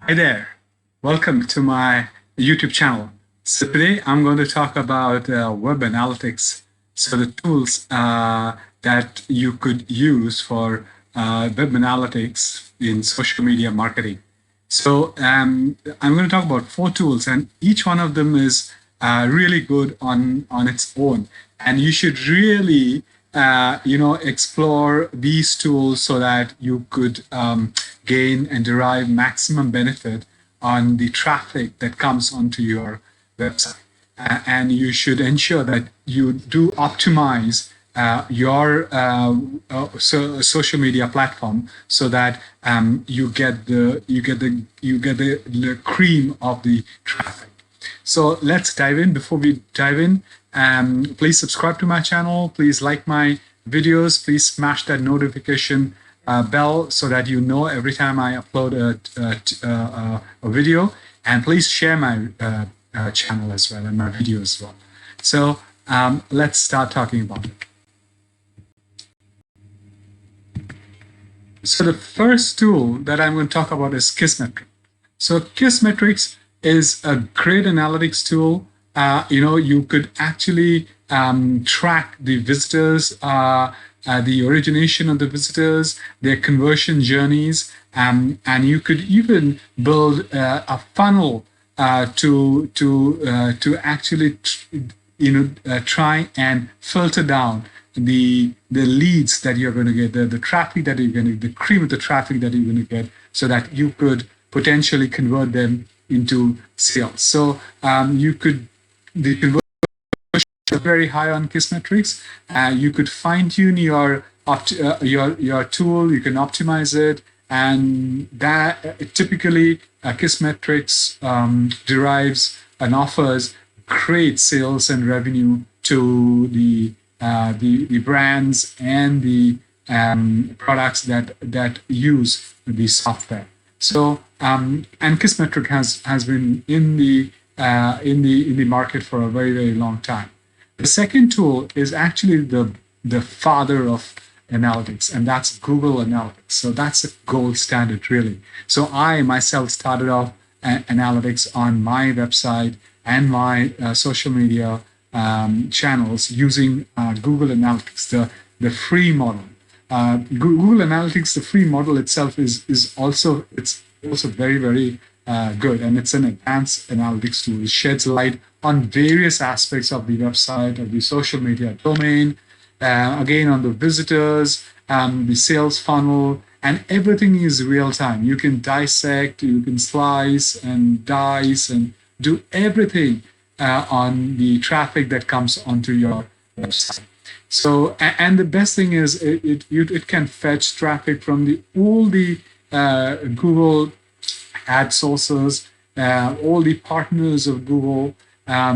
Hi there. Welcome to my YouTube channel. So today I'm going to talk about web analytics. So the tools that you could use for web analytics in social media marketing. So I'm going to talk about 4 tools, and each one of them is really good on its own. And you should really explore these tools so that you could gain and derive maximum benefit on the traffic that comes onto your website. And you should ensure that you do optimize your social media platform so that you get the cream of the traffic. So let's dive in. Before we dive in, please subscribe to my channel. Please like my videos. Please smash that notification bell so that you know every time I upload a video. And please share my channel as well and my video as well. So let's start talking about it. So the first tool that I'm going to talk about is Kissmetrics. So Kissmetrics is a great analytics tool. You could actually track the visitors, the origination of the visitors, their conversion journeys, and you could even build a funnel to actually try and filter down the leads that you're going to get, the traffic that you're going to, the cream of the traffic that you're going to get, so that you could potentially convert them into sales. So the conversion is very high on Kissmetrics. You could fine tune your tool. You can optimize it, and that typically Kissmetrics derives and offers great sales and revenue to the brands and the products that use the software. So and Kissmetrics has been in the market for a very long time. The second tool is actually the father of analytics, and that's Google Analytics. So that's a gold standard, really. So I myself started off analytics on my website and my social media channels using Google Analytics, the free model. Google Analytics, the free model itself is also very good, and it's an advanced analytics tool. It sheds light on various aspects of the website, of the social media domain, again on the visitors, the sales funnel, and everything is real time. You can dissect, you can slice and dice and do everything on the traffic that comes onto your website. So, and the best thing is it can fetch traffic from all the Google ad sources, all the partners of Google.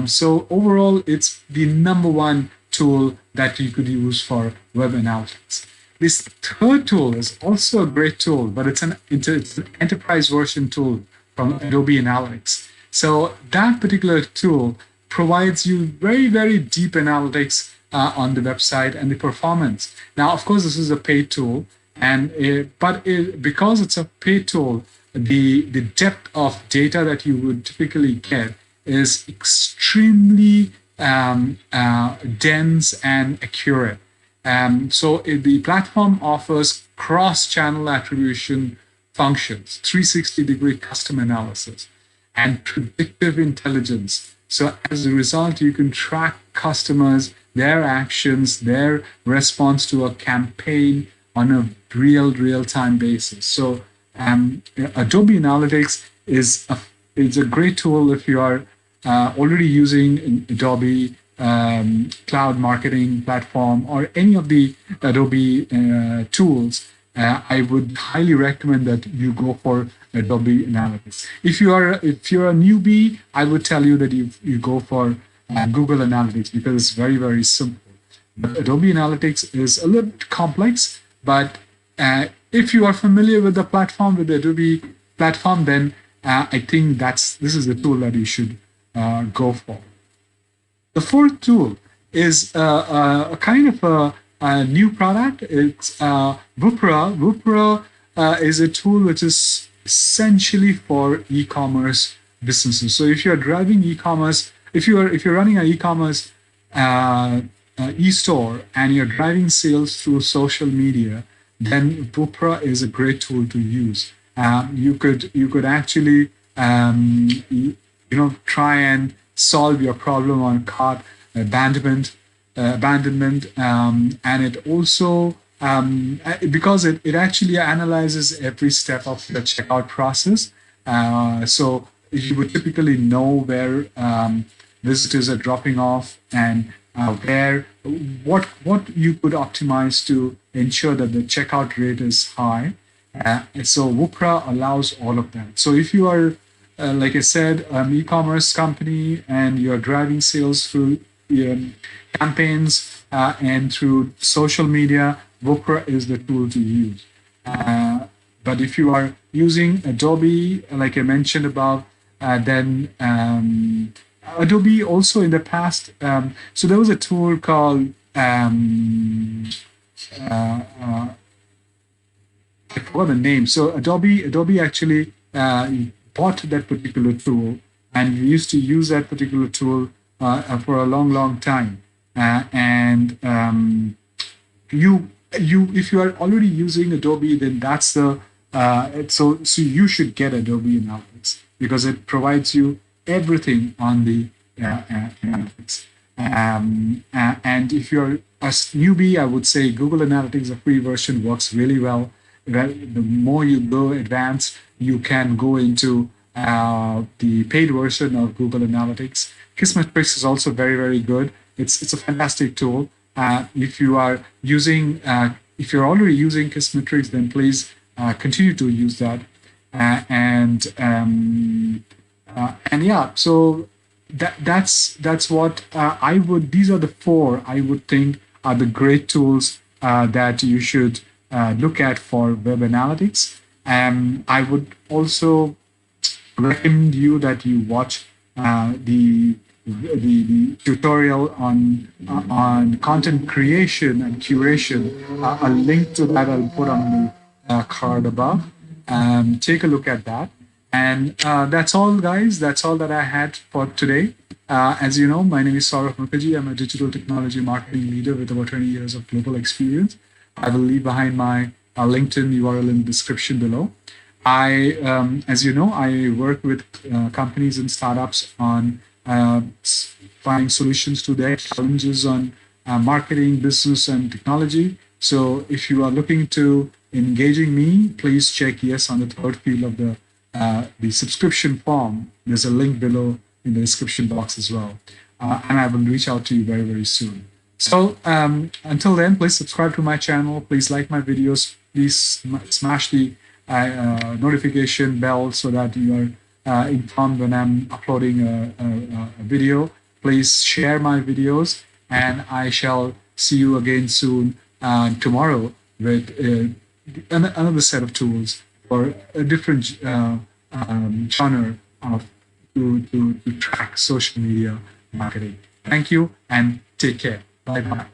So overall, it's the #1 tool that you could use for web analytics. This third tool is also a great tool, but it's an enterprise version tool from Adobe Analytics. So that particular tool provides you very deep analytics on the website and the performance. Now, of course, this is a paid tool, because it's a paid tool, the depth of data that you would typically get is extremely dense and accurate. So the platform offers cross-channel attribution functions, 360-degree custom analysis, and predictive intelligence. So as a result, you can track customers, their actions, their response to a campaign on a real-time basis. So Adobe Analytics is a great tool if you are already using Adobe Cloud Marketing Platform or any of the Adobe tools. I would highly recommend that you go for Adobe Analytics. If you're a newbie, I would tell you that you go for Google Analytics, because it's very simple. But Adobe Analytics is a little bit complex, but if you are familiar with the platform, with the Adobe platform, then I think this is the tool that you should go for. The fourth tool is a kind of a new product. It's Woopra. Woopra is a tool which is essentially for e-commerce businesses. So if you're driving e-commerce, if you're running an e-commerce e-store and you're driving sales through social media, then Woopra is a great tool to use. You could actually try and solve your problem on cart abandonment, and it also because it actually analyzes every step of the checkout process. So you would typically know where visitors are dropping off and what you could optimize to ensure that the checkout rate is high. And so Woopra allows all of that. So if you are, like I said, an e-commerce company and you're driving sales through campaigns and through social media, Woopra is the tool to use. But if you are using Adobe, like I mentioned above, then Adobe also in the past, so there was a tool called I forgot the name. So Adobe actually bought that particular tool, and we used to use that particular tool for a long, long time. And if you are already using Adobe, then that's the so you should get Adobe Analytics because it provides you everything on the analytics. And if you're a newbie, I would say Google Analytics, the free version, works really well. The more you go advanced, you can go into the paid version of Google Analytics. Kissmetrics is also very, very good. It's a fantastic tool. If you're already using Kissmetrics, then please continue to use that. And yeah, so that's what I would. These are the four I would think are the great tools that you should look at for web analytics. I would also recommend you that you watch the tutorial on content creation and curation. A link to that I'll put on the card above. Take a look at that. And that's all, guys. That's all that I had for today. As you know, my name is Saurav Mukherjee. I'm a digital technology marketing leader with over 20 years of global experience. I will leave behind my LinkedIn URL in the description below. As you know, I work with companies and startups on finding solutions to their challenges on marketing, business, and technology. So if you are looking to engaging me, please check yes on the third field of the subscription form. There's a link below in the description box as well. And I will reach out to you very, very soon. So until then, please subscribe to my channel. Please like my videos. Please smash the notification bell so that you are informed when I'm uploading a video. Please share my videos, and I shall see you again soon tomorrow with another set of tools for a different genre of to track social media marketing. Thank you and take care. Bye bye.